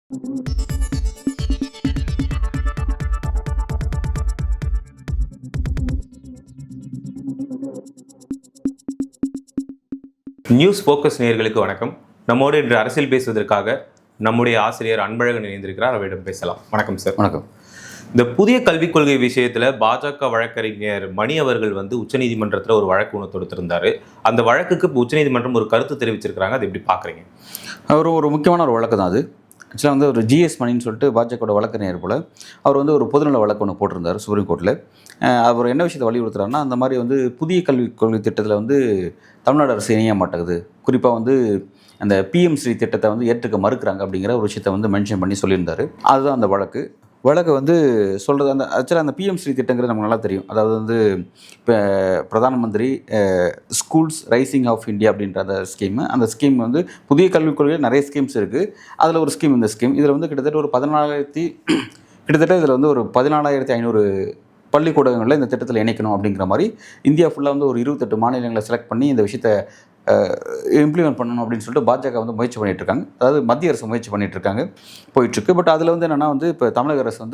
News focus நேயர்களுக்கு வணக்கம். நம்மோடு இன்று அரசியல் பேசுவதற்காக நம்முடைய ஆசிரியர் அன்பழகன் இணைந்திருக்கிறார். அவரிடம் பேசலாம். வணக்கம் சார். வணக்கம். இந்த புதிய கல்விக் கொள்கை விஷயத்தில் பாஜக வழக்கறிஞர் மணி அவர்கள் உச்சநீதிமன்றத்தில் ஒரு வழக்கு ஒன்று தொடுத்திருந்தார். அந்த வழக்குக்கு இப்போ உச்சநீதிமன்றம் ஒரு கருத்து தெரிவிச்சிருக்கிறாங்க. அது எப்படி பார்க்குறீங்க? ஒரு முக்கியமான ஒரு வழக்கு தான் அது. ஆக்சுவலாக ஒரு ஜிஎஸ் மணின்னு சொல்லிட்டு பாஜகவோட வழக்கறிஞர் போல் அவர் ஒரு பொதுநல வழக்கு ஒன்று போட்டிருந்தார் சுப்ரீம் கோர்ட்டில். அவர் என்ன விஷயத்தை வலியுறுத்துறாருன்னா, அந்த மாதிரி புதிய கல்விக் கொள்கை திட்டத்தில் தமிழ்நாடு அரசு இணைய மாட்டேங்குது. குறிப்பாக அந்த பிஎம் ஸ்ரீ திட்டத்தை ஏற்றுக்க மறுக்கிறாங்க அப்படிங்கிற ஒரு விஷயத்தை மென்ஷன் பண்ணி சொல்லியிருந்தார். அதுதான் அந்த வழக்கு சொல்கிறது. ஆக்சுவலாக அந்த பிஎம் ஸ்ரீ திட்டங்கிறது நமக்கு நல்லா தெரியும். அதாவது இப்போ பிரதான மந்திரி ஸ்கூல்ஸ் ரைசிங் ஆஃப் இந்தியா அப்படின்ற அந்த ஸ்கீம் புதிய கல்விக் கொள்கையில் நிறைய ஸ்கீம்ஸ் இருக்குது. அதில் ஒரு ஸ்கீம் இந்த ஸ்கீம். இதில் கிட்டத்தட்ட ஒரு 14,500 பள்ளிக்கூடங்களில் இந்த திட்டத்தில் இணைக்கணும் அப்படிங்கிற மாதிரி இந்தியா ஃபுல்லாக ஒரு 28 மாநிலங்களை செலக்ட் பண்ணி இந்த விஷயத்தை இம்ப்ளிமெண்ட் பண்ணணும் அப்படின்னு சொல்லிட்டு பாஜக முயற்சி பண்ணிகிட்ருக்காங்க. அதாவது மத்திய அரசு முயற்சி பண்ணிகிட்ருக்காங்க, போயிட்டுருக்கு. பட் அதில் என்னென்னா இப்போ தமிழக அரசு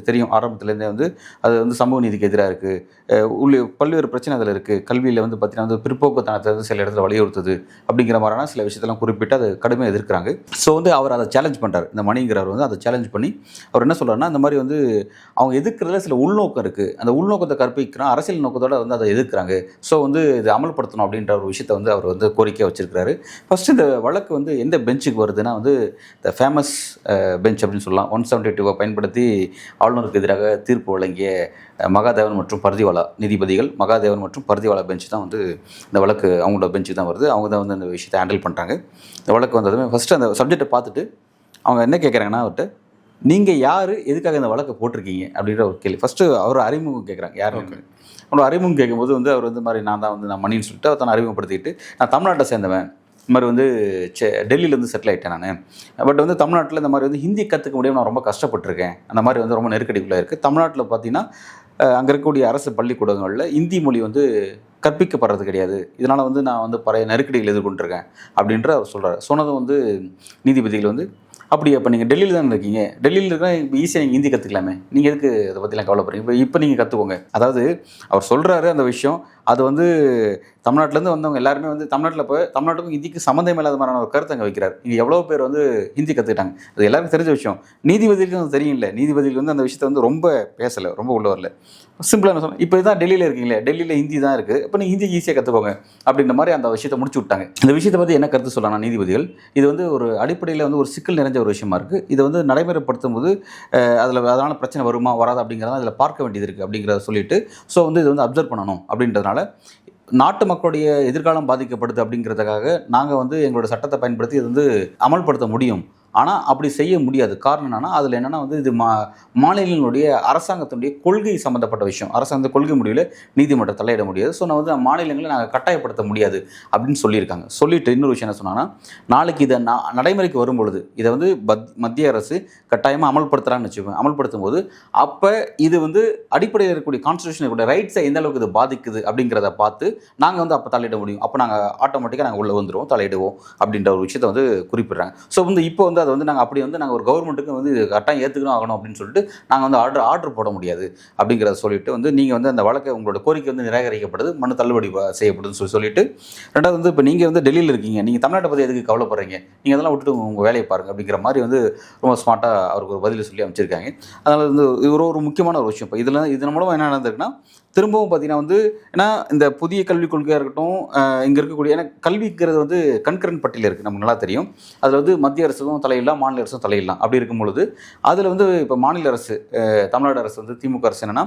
தெரியும் ஆரம்பத்துலேருந்தே அது சமூக நீதிக்கு எதிராக இருக்குது. பல்வேறு பிரச்சனை அதில் இருக்குது. கல்வியில் பார்த்தீங்கன்னா பிற்போக்குத்தனத்தை சில இடத்துல வலியுறுத்துது அப்படிங்கிற மாதிரியான சில விஷயத்தெல்லாம் குறிப்பிட்டு அதை கடுமையாக எதிர்க்கிறாங்க. ஸோ அவர் அதை சேலஞ்ச் பண்ணுறாரு. இந்த மணிங்கிறவர் அதை சேலஞ்ச் பண்ணி அவர் என்ன சொல்கிறாருன்னா, இந்த மாதிரி அவங்க எதிர்க்கிறதுல சில உள்நோக்கம் இருக்குது. அந்த உள்நோக்கத்தை கற்பிக்கிறோம், அரசியல் நோக்கத்தோடு அதை எதிர்க்கிறாங்க. ஸோ இது அமல்படுத்தணும் அப்படின்ற ஒரு விஷயத்தை அவர் கோரிக்கை வச்சிருக்கிறாரு. ஃபர்ஸ்ட் இந்த வழக்கு எந்த பெஞ்சுக்கு வருதுன்னா இந்த ஃபேமஸ் பெஞ்ச் அப்படின்னு சொல்லலாம். 172 பயன்படுத்தி ஆளுநருக்கு எதிராக தீர்ப்பு வழங்கிய மகாதேவன் மற்றும் பர்திவாலா நீதிபதிகள், மகாதேவன் மற்றும் பர்திவாலா பெஞ்ச் தான் இந்த வழக்கு அவங்களோட பெஞ்சு தான் வருது. அவங்க தான் இந்த விஷயத்தை ஹேண்டில் பண்ணுறாங்க. இந்த வழக்கு வந்ததுமே ஃபஸ்ட்டு அந்த சப்ஜெக்டை பார்த்துட்டு அவங்க என்ன கேட்குறாங்கன்னா, அவர்கிட்ட நீங்கள் யார், எதுக்காக இந்த வழக்கை போட்டிருக்கீங்க அப்படின்ற ஒரு கேள்வி. ஃபஸ்ட்டு அவர் அறிமுகம் கேட்குறாங்க. யாருன்னு அவனோட அறிமுகம் கேட்கும்போது அவர் மாதிரி நான் மணின்னு சொல்லிட்டு அவர் தன்னை அறிமுகப்படுத்திக்கிட்டு, நான் தமிழ்நாட்டை சேர்ந்தவன், இந்த மாதிரி டெல்லியிலேருந்து செட்டில் ஆகிட்டேன் நான். பட் தமிழ்நாட்டில் இந்த மாதிரி ஹிந்தி கற்றுக்க முடியாமல் நான் ரொம்ப கஷ்டப்பட்டிருக்கேன். அந்த மாதிரி ரொம்ப நெருக்கடிக்குள்ளே இருக்குது. தமிழ்நாட்டில் பார்த்தீங்கன்னா அங்கே இருக்கக்கூடிய அரசு பள்ளிக்கூடங்களில் இந்தி மொழி கற்பிக்கப்படுறது கிடையாது. இதனால் நான் பழைய நெருக்கடிகள் எதிர்கொண்டிருக்கேன் அப்படின்ற அவர் சொல்கிறார். சொன்னதும் நீதிபதிகள் அப்படி அப்போ நீங்கள் டெல்லியில் தான் இருக்கீங்க, டெல்லியில் இருக்கிற இப்போ ஈஸியாக நீங்கள் ஹிந்தி கற்றுக்கலாமே, நீங்கள் எதுக்கு அதை பற்றிலாம் கவலைப்படுறீங்க, இப்போ நீங்கள் கற்றுக்கோங்க. அதாவது அவர் சொல்கிறாரு அந்த விஷயம். அது தமிழ்நாட்டிலேருந்து வந்தவங்க எல்லாருமே தமிழ்நாட்டுக்கும் ஹிந்திக்கு சம்மந்தம் இல்லாத மாதிரியான ஒரு கருத்தை அங்கே வைக்கிறார். இங்கே எவ்வளோ பேர் ஹிந்தி கற்றுக்கிட்டாங்க, அது எல்லாருக்கும் தெரிஞ்ச விஷயம். நீதிபதிகளுக்கும் தெரியல. நீதிபதிகள் அந்த விஷயத்தை ரொம்ப பேசலை, ரொம்ப உள்ள வரல. சிம்பிளாக என்ன சொன்னேன், இப்போ தான் டெல்லியில் இருக்கீங்களே, டெல்லியில் ஹிந்தி தான் இருக்குது, இப்போ நீங்கள் ஹிந்தி ஈஸியாக கற்றுக்கோங்க அப்படின்ற மாதிரி அந்த விஷயத்தை முடிச்சு விட்டாங்க. இந்த விஷயத்தை பற்றி என்ன கருத்து சொல்லலாம் நீதிபதிகள், இது ஒரு அடிப்படையில் ஒரு சிக்கல் நிறைஞ்ச ஒரு விஷயமா இருக்குது. இதை நடைமுறைப்படுத்தும் போது அதனால் பிரச்சனை வருமா வராது அப்படிங்கிறத அதில் பார்க்க வேண்டியது இருக்குது அப்படிங்கிறத சொல்லிட்டு, ஸோ இது அப்சர்வ் பண்ணணும் அப்படின்றதுனால நாட்டு மக்களுடைய எதிர்காலம் பாதிக்கப்படுது அப்படிங்கிறதுக்காக நாங்கள் எங்களோட சட்டத்தை பயன்படுத்தி இது அமல்படுத்த முடியும். ஆனால் அப்படி செய்ய முடியாது. காரணம் என்னென்னா, அதில் என்னென்னா இது மாநிலங்களுடைய அரசாங்கத்தினுடைய கொள்கை சம்மந்தப்பட்ட விஷயம். அரசாங்க கொள்கை முடிவில் நீதிமன்றம் தலையிட முடியாது. ஸோ மாநிலங்களை நாங்கள் கட்டாயப்படுத்த முடியாது அப்படின்னு சொல்லியிருக்காங்க. சொல்லிட்டு இன்னொரு விஷயம் என்ன சொன்னாங்கன்னா, நாளைக்கு இதை நடைமுறைக்கு வரும்பொழுது இதை மத்திய அரசு கட்டாயமாக அமல்படுத்துகிறான்னு வச்சுக்கோங்க. அமல்படுத்தும் போது அப்போ இது அடிப்படையில் இருக்கக்கூடிய கான்ஸ்டியூஷனுடைய ரைட்ஸை எந்த அளவுக்கு இது பாதிக்குது அப்படிங்கிறத பார்த்து நாங்கள் அப்போ தலையிட முடியும். அப்போ நாங்கள் ஆட்டோமேட்டிக்காக நாங்கள் உள்ளே வந்துடுவோம், தலையிடுவோம் அப்படின்ற ஒரு விஷயத்தை குறிப்பிட்றாங்க. ஸோ இப்போ அதை நாங்கள் அப்படி நாங்கள் ஒரு கவர்மெண்ட்டுக்கு இது கட்டாயம் ஏற்றுக்கணும் ஆகணும் அப்படின்னு சொல்லிட்டு நாங்கள் ஆர்டர் போட முடியாது அப்படிங்கிறத சொல்லிட்டு நீங்கள் அந்த வழக்கை உங்களோட கோரிக்கை நிராகரிக்கப்படுது, மனு தள்ளுபடி செய்யப்படுதுன்னு சொல்லிட்டு, ரெண்டாவது இப்போ நீங்கள் டெல்லியில் இருக்கீங்க, நீங்கள் தமிழ்நாட்டை பற்றி எதுக்கு கவலைப்படுறீங்க, நீங்கள் அதெல்லாம் விட்டுட்டு உங்கள் வேலையை பாருங்கள் அப்படிங்கிற மாதிரி ரொம்ப ஸ்மார்ட்டாக அவருக்கு ஒரு பதில் சொல்லி அமைச்சிருக்காங்க. அதனால் இது ஒரு முக்கியமான ஒரு விஷயம். இப்போ இதன் மூலமாக என்ன நடந்திருக்குன்னா, திரும்பவும் பார்த்தீங்கன்னா ஏன்னா இந்த புதிய கல்விக் கொள்கையாக இருக்கட்டும், இங்கே இருக்கக்கூடிய ஏன்னா கல்விங்கிறது கண்கரண்ட் பட்டியல் இருக்குது, நமக்கு நல்லா தெரியும். அதில் மத்திய அரசும் தலையிடலாம், மாநில அரசும் தலையிடலாம். அப்படி இருக்கும் பொழுது அதில் இப்போ மாநில அரசு, தமிழ்நாடு அரசு திமுக அரசு என்னென்னா,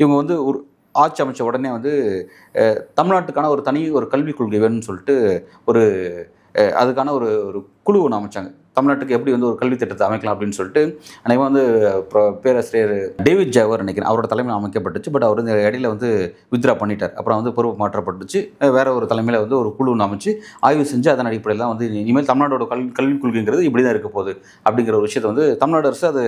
இவங்க ஒரு ஆட்சி அமைச்ச உடனே தமிழ்நாட்டுக்கான ஒரு கல்விக் கொள்கை வேணும்னு சொல்லிட்டு அதுக்கான ஒரு குழு ஒன்று அமைச்சாங்க. தமிழ்நாட்டுக்கு எப்படி ஒரு கல்வி திட்டத்தை அமைக்கலாம் அப்படின்னு சொல்லிட்டு அன்றைக்கி பேராசிரியர் டேவிட் ஜாவர் நினைக்கிறேன் அவரோட தலைமையில் அமைக்கப்பட்டுச்சு. பட் அவர் இடையில வித்ரா பண்ணிட்டார். அப்புறம் பொறுப்பு மாற்றப்பட்டுச்சு. வேற ஒரு தலைமையில் ஒரு குழு அமைச்சு ஆய்வு செஞ்சு அதன் அடிப்படையில் தான் இனிமேல் தமிழ்நாடோட கல்விக் கொள்கைங்கிறது இப்படி தான் இருக்க போகுது அப்படிங்கிற ஒரு விஷயத்தை தமிழ்நாடு அரசு அது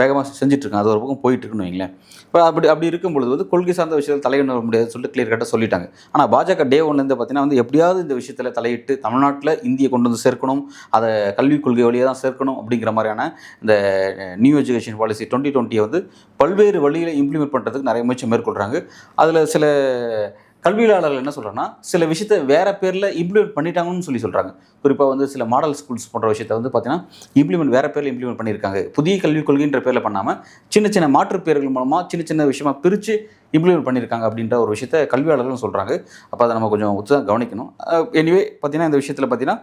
வேகமாக செஞ்சுட்ருக்காங்க. அது ஒரு பக்கம் போயிட்டுருக்குன்னு வைங்களேன். இப்போ அப்படி இருக்கும் பொழுது கொள்கை சார்ந்த விஷயத்தில் தலையிட முடியாதுன்னு சொல்லிட்டு கிளியர் கட்டாக சொல்லிட்டாங்க. ஆனால் பாஜக டே ஒன்லேருந்து பார்த்தீங்கன்னா எப்படியாவது இந்த விஷயத்தில் தலையிட்டு தமிழ்நாட்டில் இந்தியை கொண்டு சேர்க்கணும், அதை கல்விக் கொள்கை வழியாக தான் சேர்க்கணும் அப்படிங்கிற மாதிரியான இந்த நியூ எஜுகேஷன் பாலிசி 2020 வந்து பல்வேறு வழியில் இம்ப்ளிமெண்ட் பண்ணுறதுக்கு நிறைய முயற்சி மேற்கொள்கிறாங்க. அதில் சில கல்வியாளர்கள் என்ன சொல்கிறாங்கன்னா, சில விஷயத்தை வேறு பேரில் இம்ப்ளிமெண்ட் பண்ணிட்டாங்கன்னு சொல்கிறாங்க. குறிப்பாக வந்து சில மாடல் ஸ்கூல்ஸ் போன்ற விஷயத்தை வந்து பார்த்தீங்கன்னா வேறு பேரில் இம்ப்ளிமெண்ட் பண்ணியிருக்காங்க. புதிய கல்விக் கொள்கைன்ற பேரில் பண்ணாமல் சின்ன சின்ன மாற்றுப் பெயர்கள் மூலமாக சின்ன சின்ன விஷயமா பிரித்து இம்ப்ளிமெண்ட் பண்ணியிருக்காங்க அப்படின்ற ஒரு விஷயத்தை கல்வியாளர்களும் சொல்கிறாங்க. அப்போ அதை நம்ம கொஞ்சம் உற்சாகம் கவனிக்கணும். எனிவே பார்த்தீங்கன்னா இந்த விஷயத்தில் பார்த்தீங்கன்னா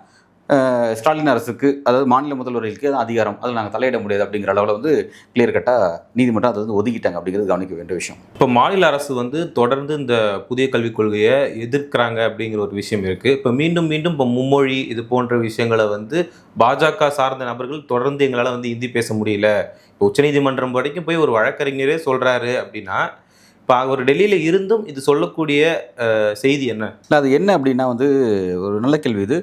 ஸ்டாலின் அரசுக்கு, அதாவது மாநில முதல்வர்களுக்கு தான் அதிகாரம், அதில் நாங்கள் தலையிட முடியாது அப்படிங்கிற அளவில் வந்து கிளியர் கட்டாக நீதிமன்றம் அதை வந்து ஒதுக்கிட்டாங்க அப்படிங்கிறது கவனிக்க வேண்டிய விஷயம். இப்போ மாநில அரசு வந்து தொடர்ந்து இந்த புதிய கல்விக் கொள்கையை எதிர்க்கிறாங்க அப்படிங்கிற ஒரு விஷயம் இருக்குது. இப்போ மீண்டும் இப்போ மும்மொழி இது போன்ற விஷயங்களை வந்து பாஜக சார்ந்த நபர்கள் தொடர்ந்து எங்களால் வந்து ஹிந்தி பேச முடியல, இப்போ உச்சநீதிமன்றம் வரைக்கும் போய் ஒரு வழக்கறிஞரே சொல்கிறாரு அப்படின்னா, இப்போ அவர் டெல்லியில் இருந்தும் இது சொல்லக்கூடிய செய்தி என்ன? இல்லை, அது என்ன அப்படின்னா வந்து ஒரு நல்ல கேள்வி. இது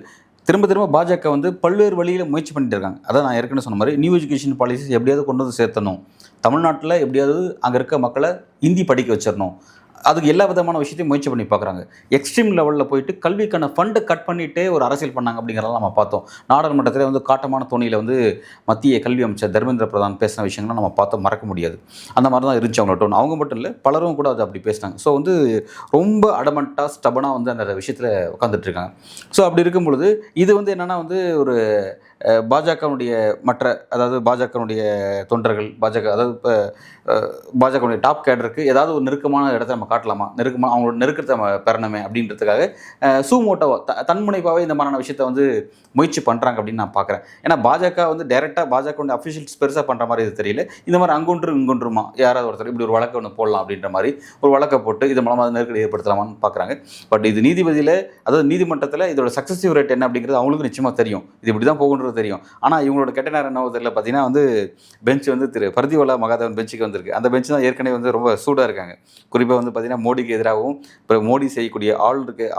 திரும்ப பாஜக வந்து பல்வேறு வழியில் முயற்சி பண்ணிட்டு இருக்காங்க. அதான் நான் ஏற்கனவே சொன்ன மாதிரி நியூ எஜுகேஷன் பாலிசி எப்படியாவது கொண்டு வந்து சேர்த்தணும், தமிழ்நாட்டில் எப்படியாவது அங்கே இருக்க மக்களை ஹிந்தி படிக்க வச்சிடணும், அதுக்கு எல்லா விதமான விஷயத்தையும் முயற்சி பண்ணி பார்க்குறாங்க. எக்ஸ்ட்ரீம் லெவலில் போயிட்டு கல்விக்கான ஃபண்டை கட் பண்ணிகிட்டே ஒரு அரசியல் பண்ணாங்க அப்படிங்கிறதெல்லாம் நம்ம பார்த்தோம். நாடாளுமன்றத்தில் வந்து காட்டமான தோணியில் வந்து மத்திய கல்வி அமைச்சர் தர்மேந்திர பிரதான் பேசின விஷயங்கள்லாம் நம்ம பார்த்தோம், மறக்க முடியாது. அந்த மாதிரி தான் இருந்துச்சு அவங்களோட டோன். அவங்க மட்டும் இல்லை, பலரும் கூட அது அப்படி பேசினாங்க. ஸோ வந்து ரொம்ப அடமண்ட்டாக ஸ்டபனாக வந்து அந்த விஷயத்தில் உட்காந்துட்டு இருக்காங்க. ஸோ அப்படி இருக்கும் பொழுது இது வந்து என்னென்னா வந்து ஒரு பாஜகவுடைய அதாவது பாஜகவுடைய தொண்டர்கள், அதாவது இப்போ பாஜகவுடைய டாப் கேடருக்கு ஏதாவது ஒரு நெருக்கமான இடத்த நம்ம காட்டலாமா, அவங்களோட நெருக்கத்தை நம்ம பெறணுமே அப்படின்றதுக்காக சூமோட்டோவாக தன்முனைப்பாகவே இந்த மாதிரியான விஷயத்த வந்து முயற்சி பண்ணுறாங்க அப்படின்னு நான் பார்க்குறேன். ஏன்னா பாஜக வந்து டைரெக்டாக பாஜகவுடைய அஃபிஷியல்ஸ் பெருசாக பண்ணுற மாதிரி இது தெரியல. இந்த மாதிரி இங்கொன்றுமா யாராவது ஒருத்தர் இப்படி ஒரு வழக்கை ஒன்று போடலாம் அப்படின்ற மாதிரி ஒரு வழக்கை போட்டு இது மூலமாக நெருக்கடி ஏற்படுத்தலாமான்னு பார்க்குறாங்க. பட் இது நீதிபதியில், அதாவது நீதிமன்றத்தில் இதோட சக்ஸஸிவ் ரேட் என்ன அப்படிங்கிறது அவங்களுக்கு நிச்சயமாக தெரியும். இது இப்படி தான் போகுன்றது தெரியும். ஆனால் இவங்களோட கெட்ட நேரம் என்ன தெரியல. பார்த்தீங்கன்னா வந்து பெஞ்ச் வந்து திரு பர்திவாலா மகாதேவன் பெஞ்சுக்கு வந்திருக்கு. அந்த பெஞ்ச் தான் ஏற்கனவே வந்து ரொம்ப சூடாக இருக்காங்க. குறிப்பாக வந்து பார்த்தீங்கன்னா மோடிக்கு எதிராகவும், இப்போ மோடி செய்யக்கூடிய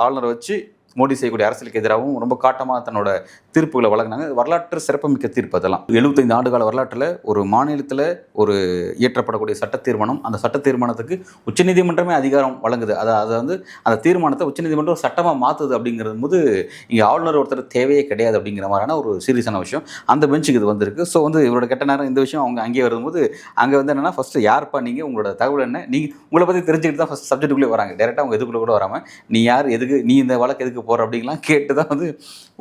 ஆளுநரை வச்சு மோடி செய்யக்கூடிய அரசியலுக்கு எதிராகவும் ரொம்ப காட்டமாக தன்னோட தீர்ப்புகளை வழங்கினாங்க. வரலாற்று சிறப்புமிக்க தீர்ப்பு அதெல்லாம். 75 ஆண்டுகால வரலாற்றில் ஒரு மாநிலத்தில் ஒரு இயற்றப்படக்கூடிய சட்ட தீர்மானம், அந்த சட்ட தீர்மானத்துக்கு உச்சநீதிமன்றமே அதிகாரம் வழங்குது. அதை வந்து அந்த தீர்மானத்தை உச்சநீதிமன்றம் சட்டமாக மாற்றுது அப்படிங்கிறது போது இங்கே ஆளுநர் ஒருத்தர் தேவையே கிடையாது அப்படிங்கிற மாதிரியான ஒரு சீரியஸான விஷயம் அந்த பெஞ்சுக்கு இது வந்திருக்கு. ஸோ வந்து இவரோட கெட்ட நேரம் இந்த விஷயம் அவங்க அங்கேயே வரும்போது அங்கே வந்து என்னென்னா ஃபஸ்ட்டு யார்ப்பா நீங்கள், உங்களோட தகவல் என்ன, நீங்கள் உங்களை பற்றி தெரிஞ்சுக்கிட்டு தான் ஃபஸ்ட் சப்ஜெக்ட்டுக்குள்ளே வராங்க. டேரெக்டாக அவங்க எதுக்குள்ளே கூட வராமல் நீ யார், எதுக்கு நீ இந்த வழக்கு எதுக்கு போகிற அப்படிங்கலாம் கேட்டு தான் வந்து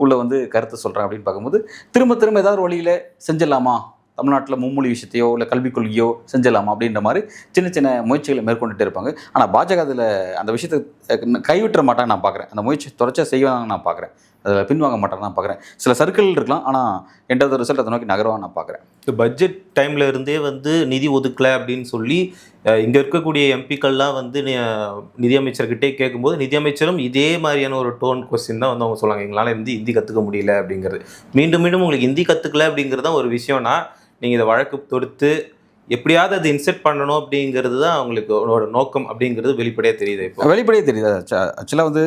உள்ளே வந்து கருத்து சொல்கிறேன் அப்படின்னு பார்க்கும்போது திரும்ப ஏதாவது ஒரு வழியில் செஞ்சிடலாமா, தமிழ்நாட்டில் மும்மொழி விஷயத்தையோ இல்லை கல்விக் கொள்கையோ செஞ்சிடலாமா அப்படின்ற மாதிரி சின்ன முயற்சிகளை மேற்கொண்டுட்டு இருப்பாங்க. ஆனால் பாஜக அதில் அந்த விஷயத்தை கைவிட்டுற மாட்டாங்க நான் பார்க்குறேன். அந்த முயற்சி தொடர்ச்சியாக செய்வாங்க நான் பார்க்குறேன். அதில் பின்வாங்க மாட்டாங்க நான் பார்க்குறேன். சில சர்க்கிள் இருக்கலாம், ஆனால் எந்த ரிசல்ட் அதை நோக்கி நகரவாக நான் பார்க்குறேன். பட்ஜெட் டைமில் இருந்தே வந்து நிதி ஒதுக்கலை அப்படின்னு சொல்லி இங்கே இருக்கக்கூடிய எம்பிக்கள்லாம் வந்து நிதியமைச்சர்கிட்டே கேட்கும்போது நிதியமைச்சரும் இதே மாதிரியான ஒரு டோன் கொஸ்டின் தான் வந்து அவங்க சொல்லுவாங்க, எங்களால் ஹிந்தி கற்றுக்க முடியல அப்படிங்கிறது. மீண்டும் உங்களுக்கு ஹிந்தி கற்றுக்கல அப்படிங்கிறது தான் ஒரு விஷயம்னா நீங்கள் இதை வழக்கு தொடுத்து எப்படியாவது அதை இன்செர்ட் பண்ணணும் அப்படிங்கிறது தான் அவங்களுக்கு ஒரு நோக்கம் அப்படிங்கிறது வெளிப்படையாக தெரியுது. இப்போ வெளிப்படையாக தெரியுது. ஆக்சுவலாக வந்து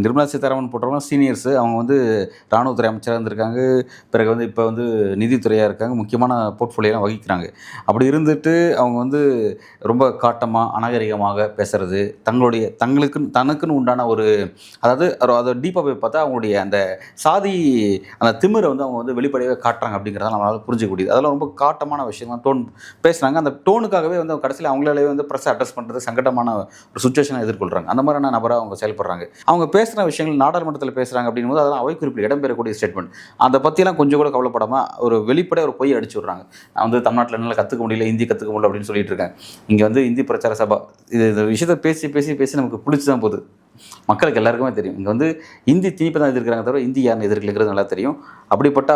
நிர்மலா சீதாராமன் போட்டவங்க சீனியர்ஸு, அவங்க வந்து இராணுவத்துறை அமைச்சராக இருந்திருக்காங்க, பிறகு வந்து இப்போ வந்து நிதித்துறையாக இருக்காங்க, முக்கியமான போர்ட்ஃபோலியோலாம் வகிக்கிறாங்க. அப்படி இருந்துட்டு அவங்க வந்து ரொம்ப காட்டமாக அநாகரிகமாக பேசுறது, தனக்குன்னு உண்டான ஒரு அதை டீப்பாக போய் பார்த்தா அவங்களுடைய அந்த சாதி அந்த திமிரை வந்து அவங்க வந்து வெளிப்படையாக காட்டுறாங்க அப்படிங்கிறத நம்மளால் புரிஞ்சிக்க முடியுது. அதெல்லாம் ரொம்ப காட்டமான விஷயம் டோன் பேசுகிறாங்க. அந்த டோனுக்காகவே வந்து கடைசியில் அவங்களாலே வந்து ப்ரெஸ் அட்ரஸ் பண்ணுறது சங்கடமான ஒரு சுச்சுவேஷனை எதிர்கொள்கிறாங்க. அந்த மாதிரியான நபராக அவங்க செயல்படுறாங்க. அவங்க பேசுகிற விஷயங்கள் நாடாளுமன்றத்தில் பேசுகிறாங்க அப்படிங்கும்போது அதெல்லாம் அவை குறிப்பில் இடம்பெறக்கூடிய ஸ்டேட்மெண்ட். அதை பற்றியெல்லாம் கொஞ்சம் கூட கவலைப்படாமல் ஒரு வெளிப்படை ஒரு பொய் அடிச்சு விட்றாங்க. நான் வந்து தமிழ்நாட்டில் என்னால் கற்றுக்க முடியல, ஹிந்தி கற்றுக்க முடியல அப்படின்னு சொல்லிட்டு இருக்கேன். இங்கே வந்து ஹிந்தி பிரச்சார சபா இந்த விஷயத்தை பேசி நமக்கு பிடிச்சி தான் போகுது. மக்களுக்கு எல்லாருக்குமே தெரியும் இங்கே வந்து ஹிந்தி திணிப்பு தான் எதிர்க்கிறாங்க தவிர ஹிந்தி யாருன்னு எதிர்க்கிறது நல்லா தெரியும். அப்படிப்பட்ட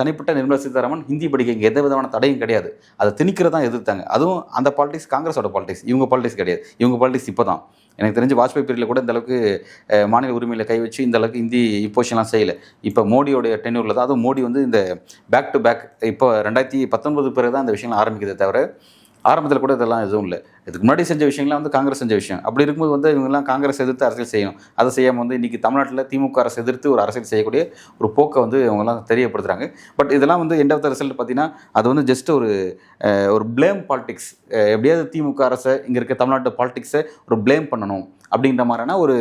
தனிப்பட்ட நிர்மலா சீதாராமன் ஹிந்தி படிக்க இங்கே எந்த விதமான தடையும் கிடையாது. அதை திணிக்கிறது தான் எதிர்த்தாங்க. அதுவும் அந்த பாலிடிக்ஸ் காங்கிரஸோட பாலிடிக்ஸ், இவங்க பாலிடிக்ஸ் கிடையாது. இவங்க பாலிடிக்ஸ் இப்போ தான் எனக்கு தெரிஞ்சு வாஜ்பாய் பீரியடில் கூட இந்தளவுக்கு மாநில உரிமையில் கை வச்சு இந்தளவுக்கு ஹிந்தி இம்போஷன்லாம் செய்யலை. இப்போ மோடியோடைய டென்யூரில் தான், அதுவும் மோடி வந்து இந்த பேக் டு பேக் இப்போ 2019 பிறகு தான் இந்த விஷயங்கள் ஆரம்பிக்கிறதே தவிர ஆரம்பத்தில் கூட இதெல்லாம் எதுவும் இல்லை. இதுக்கு முன்னாடி செஞ்ச விஷயங்கள்லாம் வந்து காங்கிரஸ் செஞ்ச விஷயம். அப்படி இருக்கும்போது வந்து இவங்கெல்லாம் காங்கிரஸ் எதிர்த்து அரசியல் செய்யணும். அதை செய்யாமல் வந்து இன்றைக்கி தமிழ்நாட்டில் திமுக அரசு எதிர்த்து ஒரு அரசியல் செய்யக்கூடிய ஒரு போக்கை வந்து இவங்கெல்லாம் தெரியப்படுத்துகிறாங்க. பட் இதெல்லாம் வந்து எண்ட் ஆஃப் த ரிசல்ட் பார்த்தீங்கன்னா அது வந்து ஜஸ்ட் ஒரு பிளேம் பாலிடிக்ஸ். எப்படியாவது திமுக அரசை இங்கே இருக்க தமிழ்நாட்டு பாலிடிக்ஸை ஒரு பிளேம் பண்ணணும் அப்படின்ற மாதிரியான ஒரு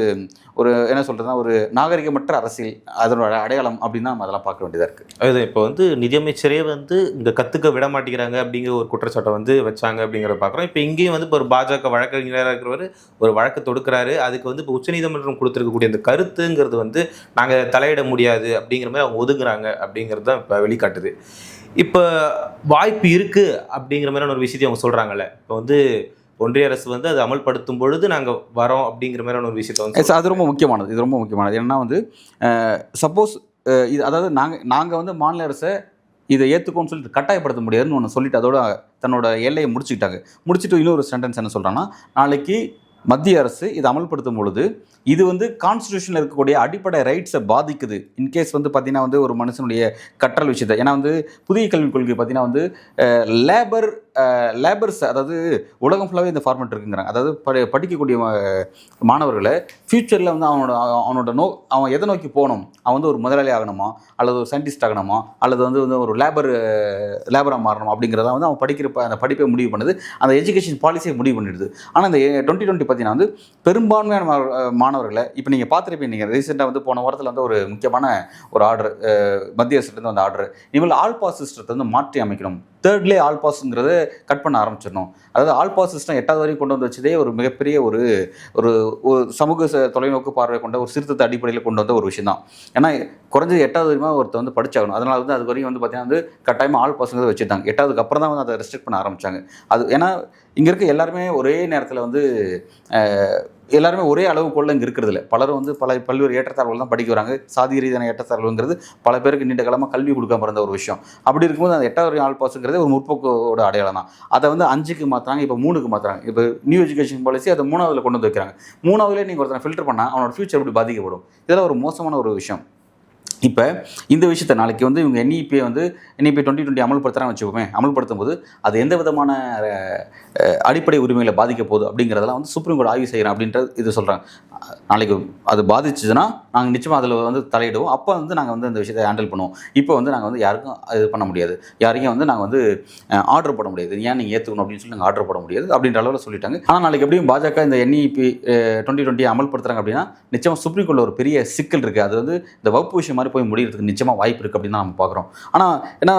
என்ன சொல்கிறதுனா ஒரு நாகரிகமற்ற அரசியல், அதனோட அடையாளம் அப்படின்னு நம்ம அதெல்லாம் பார்க்க வேண்டியதாக இருக்குது. அது இப்போ வந்து நிதியமைச்சரே வந்து இங்கே கற்றுக்க விட மாட்டேங்கிறாங்க அப்படிங்கிற ஒரு குற்றச்சாட்டை வந்து வச்சாங்க அப்படிங்கிறத பார்க்குறோம். இப்போ இங்கேயும் வந்து இப்போ ஒரு பாஜக வழக்கறிஞராக இருக்கிறவர் ஒரு வழக்கு தொடுக்கிறாரு. அதுக்கு வந்து இப்போ உச்சநீதிமன்றம் கொடுத்துருக்கக்கூடிய அந்த கருத்துங்கிறது வந்து நாங்கள் தலையிட முடியாது அப்படிங்கிற மாதிரி அவங்க ஒதுங்குறாங்க அப்படிங்கிறது தான் இப்போ வெளிக்காட்டுது. இப்போ வாய்ப்பு இருக்குது அப்படிங்கிற மாதிரியான ஒரு விஷயத்தையும் அவங்க சொல்கிறாங்கல்ல. இப்போ வந்து ஒன்றிய அரசு வந்து அதை அமல்படுத்தும் பொழுது நாங்கள் வரோம் அப்படிங்கிற மாதிரியான ஒரு விஷயத்தை வந்து அது ரொம்ப முக்கியமானது. இது ரொம்ப முக்கியமானது. ஏன்னா வந்து சப்போஸ் இது அதாவது நாங்கள் வந்து மாநில அரசை இதை ஏற்றுக்கோன்னு சொல்லிட்டு கட்டாயப்படுத்த முடியாதுன்னு ஒன்று சொல்லிட்டு அதோட தன்னோட எல்லையை முடிச்சுட்டு இன்னொரு சென்டென்ஸ் என்ன சொல்கிறான்னா, நாளைக்கு மத்திய அரசு இதை அமல்படுத்தும் பொழுது இது வந்து கான்ஸ்டியூஷனில் இருக்கக்கூடிய அடிப்படை ரைட்ஸை பாதிக்குது. இன்கேஸ் வந்து பார்த்தீங்கன்னா வந்து ஒரு மனுஷனுடைய கற்றல் விஷயத்தை, ஏன்னா வந்து புதிய கல்விக் கொள்கை பார்த்தீங்கன்னா வந்து லேபர்ஸ், அதாவது உலகம் ஃபுல்லாகவே இந்த ஃபார்மெட் இருக்குங்கிறாங்க. அதாவது படிக்கக்கூடிய மாணவர்களை ஃப்யூச்சரில் வந்து அவன் எதை நோக்கி போகணும், அவன் வந்து ஒரு முதலாளி ஆகணுமா, அல்லது ஒரு சயின்டிஸ்ட் ஆகணுமா, அல்லது வந்து ஒரு லேபராக மாறணும் அப்படிங்கிறத வந்து அவன் அந்த படிப்பை முடிவு பண்ணுது, அந்த எஜுகேஷன் பாலிசியை முடிவு பண்ணிடுது. ஆனால் இந்த 2020 பார்த்தீங்கன்னா வந்து பெரும்பான்மையான மாணவர்களை இப்போ நீங்கள் பார்த்துருப்பீங்க. நீங்கள் ரீசெண்டாக வந்து போன வாரத்தில் வந்து ஒரு முக்கியமான ஒரு ஆர்டர் மத்திய அரசுலேருந்து வந்த ஆர்டர், இனிமேல் ஆல் பாஸ் சிஸ்டத்தை வந்து மாற்றி அமைக்கணும். தேர்ட்லே ஆல் பாஸுங்கிறத கட் பண்ண ஆரம்பிச்சிடணும். அதாவது ஆல் பாஸ் சிஸ்டம் 8வது வரைக்கும் கொண்டு வந்து வச்சதே ஒரு மிகப்பெரிய ஒரு சமூக தொலைநோக்கு பார்வை கொண்ட ஒரு சீர்திருத்த அடிப்படையில் கொண்டு வந்த ஒரு விஷயம் தான். ஏன்னா குறைஞ்சது 8வது வரைக்கும் ஒருத்தர் வந்து படிச்சாகணும். அதனால வந்து அது வரைக்கும் வந்து பார்த்தீங்கன்னா வந்து கட்டாயமாக ஆல் பாஸுங்கிறத வச்சுட்டாங்க. 8வதுக்கு அப்புறம் தான் வந்து அதை ரெஸ்ட்ரிக்ட் பண்ண ஆரம்பித்தாங்க. அது ஏன்னா இங்கே இருக்க எல்லாருமே ஒரே நேரத்தில் வந்து எல்லாருமே ஒரே அளவுக்குள்ள இங்கே இருக்கிறது இல்லை. பலரும் வந்து பல்வேறு ஏற்றத்தாழ்வுகள் தான் படிக்க வராங்க. சாதி ரீதியான ஏற்றத்தாழ்வுங்கிறது பல பேருக்கு நீண்ட காலமாக கல்வி கொடுக்காம இருந்த ஒரு விஷயம். அப்படி இருக்கும்போது அந்த 8வது ஆல் பாஸுங்கிறது ஒரு முற்போக்கோட அடையாளம் தான். அதை வந்து 5க்கு மாற்றுறாங்க, இப்போ 3க்கு மாற்றுறாங்க. இப்போ நியூ எஜுகேஷன் பாலிசி அதை 3வதுல கொண்டு வந்து வைக்கிறாங்க. 3வதுலேயே நீங்கள் ஒருத்தனை ஃபில்டர் பண்ணால் அவனோட ஃபியூச்சர் எப்படி பாதிக்கப்படும்? இதெல்லாம் ஒரு மோசமான ஒரு விஷயம். இப்போ இந்த விஷயத்தை நாளைக்கு வந்து இவங்க NEP 2020 அமல்படுத்துகிறான்னு வச்சுக்கோமே, அமல்படுத்தும் போது அது எந்த விதமான அடிப்படை உரிமைகளை பாதிக்க போகுது அப்படிங்கிறதெல்லாம் வந்து சுப்ரீம் கோர்ட் ஆய்வு செய்கிறேன் அப்படின்றது இது சொல்கிறாங்க. நாளைக்கு அது பாதிச்சுதுன்னா நாங்கள் நிச்சயமாக அதில் வந்து தலையிடுவோம். அப்போ வந்து நாங்கள் வந்து இந்த விஷயத்தை ஹேண்டில் பண்ணுவோம். இப்போ வந்து நாங்கள் வந்து யாருக்கும் இது பண்ண முடியாது, யாரையும் வந்து நாங்கள் வந்து ஆர்டர் போட முடியாது, ஏன் நீங்கள் ஏற்றுக்கணும் அப்படின்னு சொல்லி நாங்கள் ஆர்டர் போட முடியாது அப்படின்ற அளவில் சொல்லிட்டாங்க. ஆனால் நாளைக்கு எப்படியும் பாஜக இந்த NEP 2020 அமல்படுத்துகிறாங்க அப்படின்னா நிச்சயமாக சுப்ரீம் கோர்ட்டில் ஒரு பெரிய சிக்கல் இருக்குது. அது வந்து இந்த வகுப்பு விஷயம் மாதிரி போய் முடிகிறதுக்கு நிச்சயமாக வாய்ப்பு இருக்குது அப்படின்னு நம்ம பார்க்குறோம். ஆனால் ஏன்னா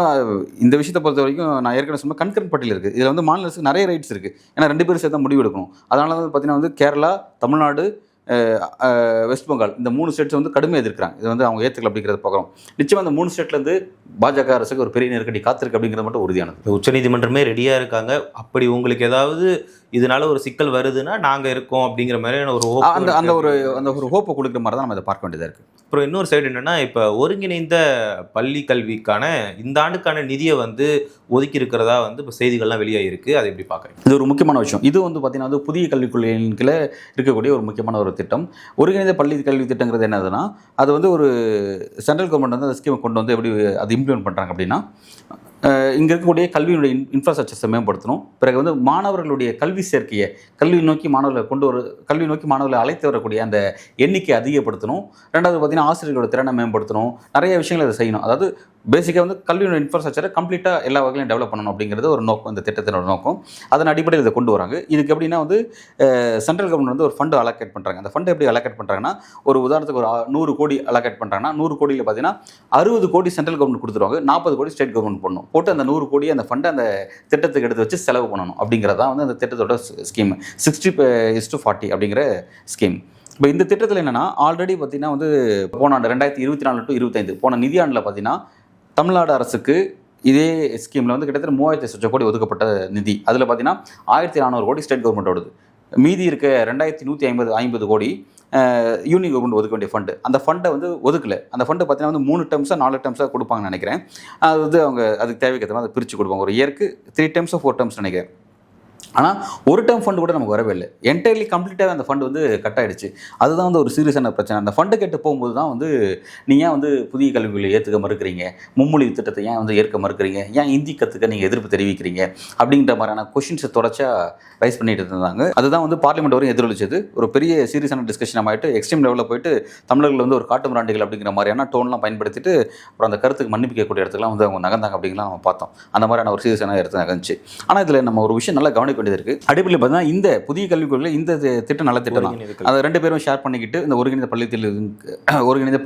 இந்த விஷயத்தை பொறுத்த வரைக்கும் நான் ஏற்கனவே சொன்ன கன்கரண்ட் பட்டியல் இருக்குது. இதில் வந்து மாநில அரசுக்கு நிறைய ரைட்ஸ் இருக்குது. ஏன்னா 2 பேரும் சேர்த்து முடிவு எடுக்கணும். அதனால வந்து பார்த்தீங்கன்னா வந்து கேரளா, தமிழ்நாடு, வெஸ்ட் பெங்கால் இந்த 3 ஸ்டேட்ஸ் வந்து கடுமையாக எதிர்க்கிறாங்க. இது வந்து அவங்க ஏற்றுக்கல அப்படிங்கிறத பார்க்குறோம். நிச்சயமாக அந்த 3 ஸ்டேட்லேருந்து பாஜக அரசுக்கு ஒரு பெரிய நெருக்கடி காத்திருக்கு அப்படிங்கிறது மட்டும் உறுதியானது. உச்சநீதிமன்றமே ரெடியாக இருக்காங்க. அப்படி உங்களுக்கு ஏதாவது இதனால ஒரு சிக்கல் வருதுன்னா நாங்கள் இருக்கோம் அப்படிங்கிற மாதிரியான ஒரு அந்த ஒரு ஹோப்பை கொடுக்குற மாதிரி தான் நம்ம இதை பார்க்க வேண்டியதாக இருக்குது. அப்புறம் இன்னொரு சைடு என்னென்னா, இப்போ ஒருங்கிணைந்த பள்ளி கல்விக்கான இந்த ஆண்டுக்கான நிதியை வந்து ஒதுக்கி இருக்கிறதா வந்து இப்போ செய்திகள்லாம் வெளியாகிருக்கு. அதை எப்படி பார்க்குறீங்க? இது ஒரு முக்கியமான விஷயம். இது வந்து பார்த்தீங்கன்னா வந்து புதிய கல்விக் கொள்கையின் கீழே இருக்கக்கூடிய ஒரு முக்கியமான ஒரு திட்டம். ஒருங்கிணைந்த பள்ளி கல்வி திட்டங்கிறது என்னதுன்னா, அது வந்து ஒரு சென்ட்ரல் கவர்மெண்ட் வந்து அந்த ஸ்கீமை கொண்டு வந்து எப்படி அது இம்ப்ளிமெண்ட் பண்ணுறாங்க அப்படின்னா, இங்கே இருக்கக்கூடிய கல்வியினுடைய இன்ஃப்ராஸ்ட்ரக்சர்ஸை மேம்படுத்தணும். பிறகு வந்து மாணவர்களுடைய கல்வி சேர்க்கையை கல்வி நோக்கி மாணவர்களை அழைத்து வரக்கூடிய அந்த எண்ணிக்கை அதிகப்படுத்தணும். 2வது பார்த்தீங்கன்னா ஆசிரியர்களோட திறனை மேம்படுத்தணும். நிறைய விஷயங்கள் அதை செய்யணும். அதாவது பேசிக்காக வந்து கல்வியோட இன்ஃப்ராஸ்ட்ரக்சரை கம்ப்ளீட்டாக எல்லா வகையிலும் டெவலப் பண்ணணும் அப்படிங்கிறது ஒரு நோக்கம், இந்த திட்டத்தினோட நோக்கம். அதன் அடிப்படையில் இதை கொண்டு வராங்க. இதுக்கு எப்படின்னா வந்து சென்ட்ரல் கவர்மெண்ட் வந்து ஒரு ஃபண்டு அலோகேட் பண்ணுறாங்க. அந்த ஃபண்டை எப்படி அலோகேட் பண்ணுறாங்கன்னா, ஒரு உதாரணத்துக்கு ஒரு 100 கோடி அலோகேட் பண்ணுறாங்கன்னா 100 கோடியில் பார்த்தீங்கன்னா 60 கோடி சென்ட்ரல் கவர்மெண்ட் கொடுத்துருவாங்க, 40 கோடி ஸ்டேட் கவர்மெண்ட் பண்ணணும். போட்டு அந்த 100 கோடி அந்த ஃபண்டை அந்த திட்டத்துக்கு எடுத்து வச்சு செலவு பண்ணணும் அப்படிங்கிறதான் வந்து அந்த திட்டத்தோட ஸ்கீம் 60:40 அப்படிங்கிற ஸ்கீம். இப்போ இந்த திட்டத்தில் என்னென்னா, ஆல்ரெடி பார்த்தீங்கன்னா வந்து போன ஆண்டு 2024 to 25 போன நிதியாண்டில் பார்த்தீங்கன்னா தமிழ்நாடு அரசுக்கு இதே ஸ்கீமில் வந்து கிட்டத்தட்ட 3,000 கோடி ஒதுக்கப்பட்ட நிதி. அதில் பார்த்தீங்கன்னா 1,400 கோடி ஸ்டேட் கவர்மெண்ட்டோடது. மீதி இருக்க 2,150 கோடி யூனியன் கவர்மெண்ட் ஒதுக்க வேண்டிய ஃபண்டு. அந்த ஃபண்டை வந்து ஒதுக்கலை. அந்த ஃபண்டு பார்த்தீங்கன்னா வந்து 3 டேர்ம்ஸாக 4 டேர்ம்ஸாக கொடுப்பாங்கன்னு நினைக்கிறேன். அது வந்து அவங்க அதுக்கு தேவைக்கேற்ற மாதிரி அதை பிரித்து கொடுப்பாங்க. ஒரு இயருக்கு 3 டேர்ம்ஸோ 4 டேர்ம்ஸ் நினைக்கிறேன். ஆனால் ஒரு டேர்ம் ஃபண்டு கூட நமக்கு வரவே இல்லை. என்டையர்லி கம்ப்ளீட்டாக அந்த ஃபண்டு வந்து கட் ஆகிடுச்சு. அதுதான் வந்து ஒரு சீரியஸான பிரச்சனை. அந்த ஃபண்டு கேட்டு போகும்போது தான் வந்து நீங்கள் ஏன் வந்து புதிய கல்விகளை ஏற்றுக்க மறுக்கிறீங்க, மும்மொழி திட்டத்தை ஏன் வந்து ஏற்க மறுக்கிறீங்க, ஏன் ஹிந்தி கற்றுக்க நீங்கள் எதிர்ப்பு தெரிவிக்கிறீங்க அப்படிங்கிற மாதிரியான கொஷின்ஸை தொடர்ச்சியாக ரைஸ் பண்ணிட்டு இருந்தாங்க. அதுதான் வந்து பார்லிமெண்ட் வரையும் எதிரொலிச்சது. ஒரு பெரிய சீரியஸான டிஸ்கஷன் ஆகிட்டு எக்ஸ்ட்ரீம் லெவலில் போயிட்டு தமிழர்கள் வந்து ஒரு காட்டு மிராண்டிகள் அப்படிங்கிற மாதிரியான டோன்லாம் பயன்படுத்திட்டு அப்புறம் அந்த கருத்துக்கு மன்னிப்பு கேட்கக்கூடிய இடத்துக்குலாம் வந்து அவங்க நகர்ந்தாங்க அப்படிங்கலாம் நம்ம பார்த்தோம். அந்த மாதிரியான ஒரு சீரியஸான இடத்துல நகர்ந்துச்சு. ஆனால் இதில் நம்ம ஒரு விஷயம் நல்லா கவனிக்க வேண்டியது இருக்குது. அடிப்படையில் பார்த்தீங்கன்னா இந்த புதிய கல்விக் கொள்கை இந்த திட்டம் நல்ல திட்டம் தான். அதை 2 பேரும் ஷேர் பண்ணிக்கிட்டு இந்த ஒருங்கிணைந்த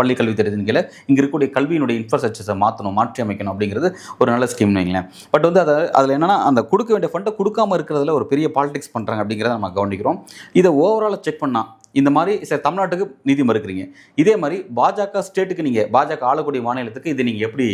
பள்ளி கல்வி திட்டத்தின் கீழே இங்கே இருக்கக்கூடிய கல்வியினுடைய இன்ஃப்ராஸ்ட்ரக்சர்ஸை மாற்றி அமைக்கணும் அப்படிங்கிறது ஒரு நல்ல ஸ்கீம் வைங்களேன். பட் வந்து அதில் என்னன்னா அந்த கொடுக்க வேண்டிய ஃபண்டை கொடுக்காம இருக்கிறதுல ஒரு பெரிய பாலிடிக்ஸ் பண்ணுறாங்க அப்படிங்கிறத நம்ம கவனிக்கிறோம். இதை ஓவராலாக செக் பண்ணால் இந்த மாதிரி சரி தமிழ்நாட்டுக்கு நிதி மறுக்கிறீங்க, இதே மாதிரி பாஜக ஸ்டேட்டுக்கு நீங்கள் பாஜக ஆளக்கூடிய மாநிலத்துக்கு இதை நீங்கள் எப்படி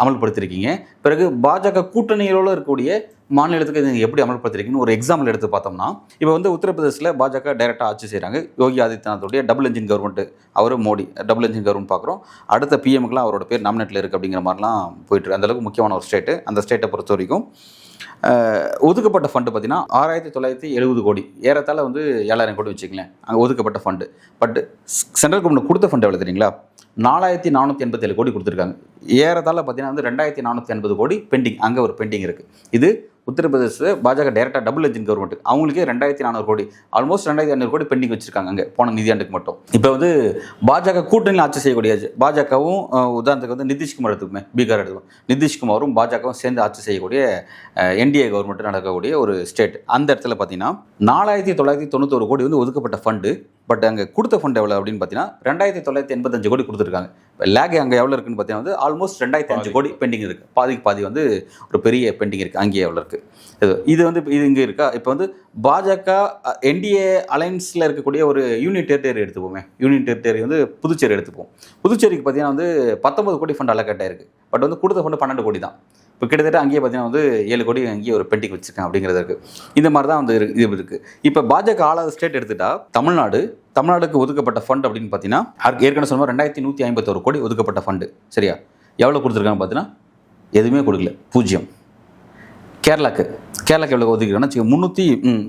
அமல்படுத்திருக்கீங்க, பிறகு பாஜக கூட்டணியோடு இருக்கக்கூடிய மாநிலத்துக்கு நீங்கள் எப்படி அமல்படுத்திருக்கீங்கன்னு ஒரு எக்ஸாம்பிள் எடுத்து பார்த்தோம்னா, இப்போ வந்து உத்தரப்பிரதேசில் பாஜக டைரெக்டாக ஆட்சி செய்கிறாங்க. யோகி ஆதித்யநாத்துடைய டபுள் என்ஜின் கவர்மெண்ட், அவர் மோடி டபுள் என்ஜின் கவர்மெண்ட் பார்க்குறோம். அடுத்த பிஎம்க்குலாம் அவரோட பேர் நாமினேட்டில் இருக்குது அப்படிங்கிற மாதிரிலாம் போயிட்டு அந்தளவுக்கு முக்கியமான ஒரு ஸ்டேட்டு. அந்த ஸ்டேட்டை பொறுத்த வரைக்கும் ஒதுக்கப்பட்ட ஃபண்டு பார்த்தீங்கன்னா 6970 கோடி, ஏறத்தாழ வந்து 7000 கோடி வச்சுக்கலேன் அங்கே ஒதுக்கப்பட்ட ஃபண்டு. பட் சென்ட்ரல் கவர்மெண்ட் கொடுத்த ஃபண்டு எவ்வளோ தெரியுங்களா? 4487 கோடி கொடுத்துருக்காங்க. ஏறத்தாழ பார்த்தீங்கன்னா வந்து 2480 கோடி பெண்டிங், அங்கே ஒரு பெண்டிங் இருக்குது. இது உத்தரப்பிரதேச பாஜக டைரெக்டாக டபுள் என்ஜின் கவர்மெண்ட், அவங்களுக்கே 2400 கோடி, ஆல்மோஸ்ட் 2500 கோடி பெண்டிங் வச்சிருக்காங்க அங்கே போன நிதியாண்டுக்கு மட்டும். இப்போ வந்து பாஜக கூட்டணியில் ஆட்சி செய்யக்கூடிய பாஜகவும் உதாரணத்துக்கு வந்து நிதிஷ்குமார் எடுத்துக்குமே, பீகார் எடுத்துக்கோம், நிதிஷ்குமாரும் பாஜகவும் சேர்ந்து ஆட்சி செய்யக்கூடிய என்டிஏ கவர்மெண்ட் நடக்கக்கூடிய ஒரு ஸ்டேட். அந்த இடத்துல பார்த்தீங்கன்னா 4991 கோடி வந்து ஒதுக்கப்பட்ட ஃபண்டு. பட் அங்கே கொடுத்த ஃபண்ட் எவ்வளோ அப்படின்னு பார்த்தீங்கன்னா 2985 கோடி கொடுத்துருக்காங்க. லேக் அங்கே எவ்வளோ இருக்குன்னு பார்த்தீங்கன்னா வந்து ஆல்மோஸ்ட் 2005 கோடி பெண்டிங் இருக்குது. பாதி வந்து ஒரு பெரிய பெண்டிங் இருக்குது. அங்கேயே எவ்வளோ இருக்குது இது வந்து இது இங்கே இருக்கா? இப்போ வந்து பாஜக என்டிஏ அலைன்ஸில் இருக்கக்கூடிய ஒரு யூனியன் டெரிட்டரி எடுத்துப்போமே, யூனியன் டெரிட்டரி வந்து புதுச்சேரி எடுத்துப்போம். புதுச்சேரிக்கு பார்த்தீங்கன்னா வந்து 19 கோடி ஃபண்ட் அலோகேட் ஆயிருக்கு. பட் வந்து கொடுத்த ஃபண்டு 12 கோடி தான். இப்போ கிட்டத்தட்ட அங்கேயே பார்த்தீங்கன்னா வந்து 7 கோடி அங்கேயே ஒரு பெண்டிங் வச்சுருக்கேன் அப்படிங்கிறது இருக்குது. இந்த மாதிரி தான் வந்து இது இருக்குது. இப்போ பாஜக ஆளாத ஸ்டேட் எடுத்துட்டா தமிழ்நாடுக்கு ஒதுக்கப்பட்ட ஃபண்ட் அப்படின்னு பார்த்தீங்கன்னா ஏற்கனவே சொன்ன 2151 கோடி ஒதுக்கப்பட்ட ஃபண்டு. சரியா? எவ்வளோ கொடுத்துருக்காங்க பார்த்தீங்கன்னா எதுவுமே கொடுக்கல, 0. கேரளாக்கு எவ்வளோ ஒதுக்கிருக்காங்கன்னா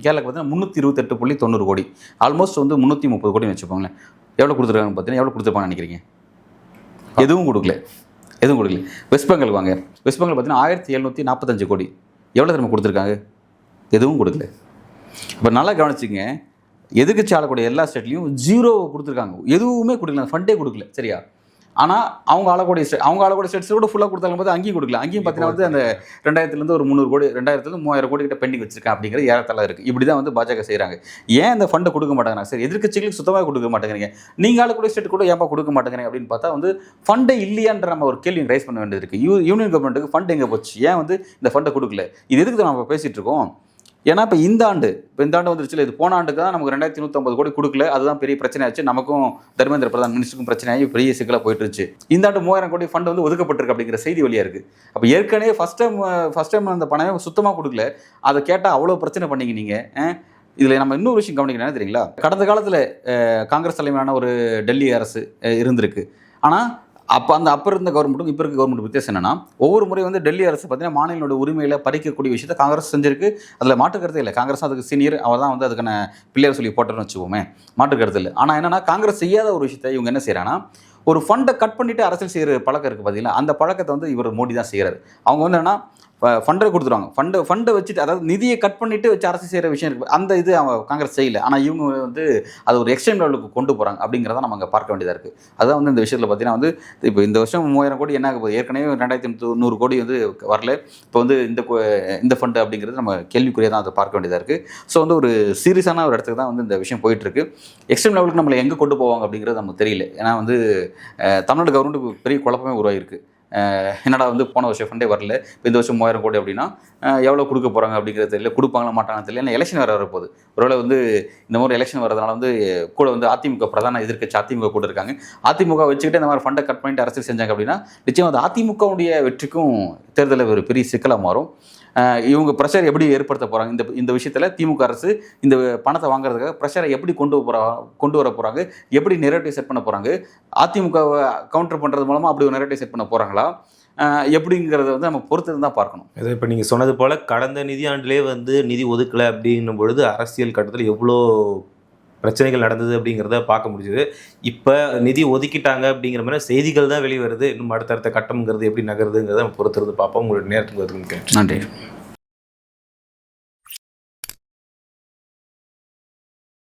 கேரளாக்கு பார்த்தீங்கன்னா 328.90 கோடி, ஆல்மோஸ்ட் வந்து 330 கோடின்னு வச்சுக்கோங்களேன். எவ்வளோ கொடுத்துருக்காங்க பார்த்தீங்கன்னா எவ்வளோ கொடுத்துருப்பாங்கன்னு நினைக்கிறீங்க? எதுவும் கொடுக்கல. வெஸ்ட் பெங்கால் வாங்க, வெஸ்ட் பெங்கால் பார்த்தீங்கன்னா 1745 கோடி, எவ்வளோ திரும்ப கொடுத்துருக்காங்க? எதுவும் கொடுக்கல. இப்போ நல்லா கவனிச்சிங்க, எதிர்க்கட்சி ஆளக்கூடிய எல்லா ஸ்டேட்லையும் 0 கொடுத்துருக்காங்க, எதுவுமே கொடுக்கல, ஃபண்டே கொடுக்கல. சரியா? ஆனால் அவங்க ஆளக்கூடிய ஸ்டேட்ஸ் கூட ஃபுல்லாக கொடுத்தாலும் போது அங்கேயும் கொடுக்கல. அங்கேயும் பார்த்தீங்கன்னா வந்து அந்த 2000 ஒரு 300 கோடி 2000 3000 கோடி கிட்ட பெண்டிங் வச்சிருக்கேன் அப்படிங்கிறது ஏறத்தாழ இருக்குது. இப்படி தான் வந்து பாஜக செய்கிறாங்க. ஏன் அந்த ஃபண்டை கொடுக்க மாட்டாங்க? சரி, எதிர்க்கட்சிகளுக்கு சுத்தமாக கொடுக்க மாட்டேங்கிறீங்க, நீங்கள் ஆளக்கூடிய ஸ்டேட் கூட ஏன்பா கொடுக்க மாட்டேங்கிறீங்க அப்படின்னு பார்த்தா வந்து ஃபண்டை இல்லையான்ற நம்ம ஒரு கேள்வி ரைஸ் பண்ண வேண்டியது இருக்குது. யூனியன் கவர்மெண்ட்டுக்கு ஃபண்ட் எங்கே போச்சு? ஏன் வந்து இந்த ஃபண்டை கொடுக்கல? இது எதுக்கு தான் நம்ம பேசிகிட்டு இருக்கோம்? ஏன்னா இப்போ இந்த ஆண்டு வந்துருச்சுல, இது போன ஆண்டுக்கு தான் நமக்கு 2150 கோடி கொடுக்கல. அதுதான் பெரிய பிரச்சனை ஆச்சு. நமக்கும் தர்மேந்திர பிரதான் மினிஸ்டருக்கும் பிரச்சனையாகி பெரிய சிக்கலாக போயிட்டு இருந்துச்சு. இந்த ஆண்டு 3000 கோடி ஃபண்ட் வந்து ஒதுக்கப்பட்டிருக்கு அப்படிங்கிற செய்தி வழியாக இருக்குது. அப்போ ஏற்கனவே ஃபஸ்ட் டைம் அந்த பணமே சுத்தமாக கொடுக்கல. அதை கேட்டால் அவ்வளோ பிரச்சனை பண்ணிங்க நீங்கள். இதில் நம்ம இன்னொரு விஷயம் கவனிக்கணும் தெரியுங்களா? கடந்த காலத்தில் காங்கிரஸ் தலைமையிலான ஒரு டெல்லி அரசு இருந்திருக்கு. ஆனால் அப்போ இருந்த கவர்மெண்ட்டுக்கும் இப்போ இருக்க கவர்மெண்ட் வித்தியாசம் என்னன்னா, ஒவ்வொரு முறை வந்து டெல்லி அரசு பார்த்தீங்கன்னா மாநிலோட உரிமையில பறிக்கக்கூடிய விஷயத்தை காங்கிரஸ் செஞ்சிருக்கு. அதில் மாற்றுக்கருத்தே இல்லை. காங்கிரஸ் அதுக்கு சீனியர், அவர் தான் வந்து அதுக்கான பிள்ளையர் சொல்லி போட்டோன்னு வச்சுக்கோமே, மாற்றுக்கருத்து இல்லை. ஆனால் என்னன்னா, காங்கிரஸ் செய்யாத ஒரு விஷயத்தை இவங்க என்ன செய்யறாங்கன்னா, ஒரு ஃபண்டை கட் பண்ணிட்டு அரசியல் செய்கிற பழக்கம் இருக்குது பார்த்தீங்களா? அந்த பழக்கத்தை வந்து இவர் மோடி தான் செய்கிறாரு. அவங்க வந்து என்னன்னா ஃபண்டை கொடுத்துருவாங்க, ஃபண்டை வச்சுட்டு, அதாவது நிதியை கட் பண்ணிட்டு வச்சு அரசு செய்கிற விஷயம் இருக்குது. அந்த இது அவங்க காங்கிரஸ் செய்யலை. ஆனால் இவங்க வந்து அது ஒரு எக்ஸ்ட்ரீம் லெவலுக்கு கொண்டு போகிறாங்க அப்படிங்கிறத நம்ம அங்கே பார்க்க வேண்டியதாக இருக்குது. அதுதான் வந்து இந்த விஷயத்தில் பார்த்தீங்கன்னா வந்து இப்போ இந்த வருஷம் 3000 கோடி என்ன ஆக போகுது? ஏற்கனவே 2100 கோடி வந்து வரல. இப்போ வந்து இந்த ஃபண்டு அப்படிங்கிறது நம்ம கேள்விக்குறியாக தான் அதை பார்க்க வேண்டியதாக இருக்குது. ஸோ வந்து ஒரு சீரியஸான ஒரு இடத்துக்கு தான் வந்து இந்த விஷயம் போயிட்டுருக்கு. எக்ஸ்ட்ரீம் லெவலுக்கு நம்மளை எங்கே கொண்டு போவாங்க அப்படிங்கிறது நமக்கு தெரியல. ஏன்னா வந்து தமிழ்நாடு கவர்மெண்ட்டுக்கு பெரிய குழப்பமே உருவாகிருக்கு. என்னடா வந்து போன வருஷம் ஃபண்டே வரல, இப்போ இந்த வருஷம் 3000 கோடி அப்படின்னா எவ்வளோ கொடுக்க போகிறாங்க அப்படிங்கிறது தெரியல, கொடுப்பாங்களா மாட்டாங்கன்னு தெரியல. ஏன்னா எலெக்ஷன் வரப்போகுது. ஒருவேளை வந்து இந்த மாதிரி எலெக்ஷன் வரதுனால வந்து கூட வந்து அதிமுக பிரதான எதிர்க்கட்சி அதிமுக கூட இருக்காங்க. அதிமுக வச்சுக்கிட்டு இந்த மாதிரி ஃபண்டை கட் பண்ணிட்டு அரசியல் செஞ்சாங்க அப்படின்னா நிச்சயம் அது அதிமுகவுடைய வெற்றிக்கும் தேர்தலில் ஒரு பெரிய சிக்கலாக மாறும். இவங்க ப்ரெஷர் எப்படி ஏற்படுத்த போகிறாங்க இந்த விஷயத்தில்? திமுக அரசு இந்த பணத்தை வாங்குறதுக்காக ப்ரெஷரை எப்படி கொண்டு வர போகிறாங்க? எப்படி நெரேட்டிவ் செட் பண்ண போகிறாங்க? அதிமுகவை கவுண்டர் பண்ணுறது மூலமாக அப்படி ஒரு நெரேட்டிவ் செட் பண்ண போகிறாங்களா? எப்படிங்கிறத வந்து நம்ம பொறுத்து தான் பார்க்கணும். இது இப்போ நீங்கள் சொன்னது போல் கடந்த நிதியாண்டிலே வந்து நிதி ஒதுக்கலை அப்படின்னும் பொழுது அரசியல் கட்டத்தில் எவ்வளோ பிரச்சனைகள் நடந்தது அப்படிங்கிறத பார்க்க முடிஞ்சுது. இப்போ நிதி ஒதுக்கிட்டாங்க அப்படிங்கிற மாதிரி செய்திகள் தான் வெளியே வருது. இன்னும் அடுத்தடுத்த கட்டம்ங்கிறது எப்படி நகருதுங்கிறத நம்ம பொறுத்திருந்து பார்ப்போம். உங்களுடைய நேரத்துக்கு நன்றி.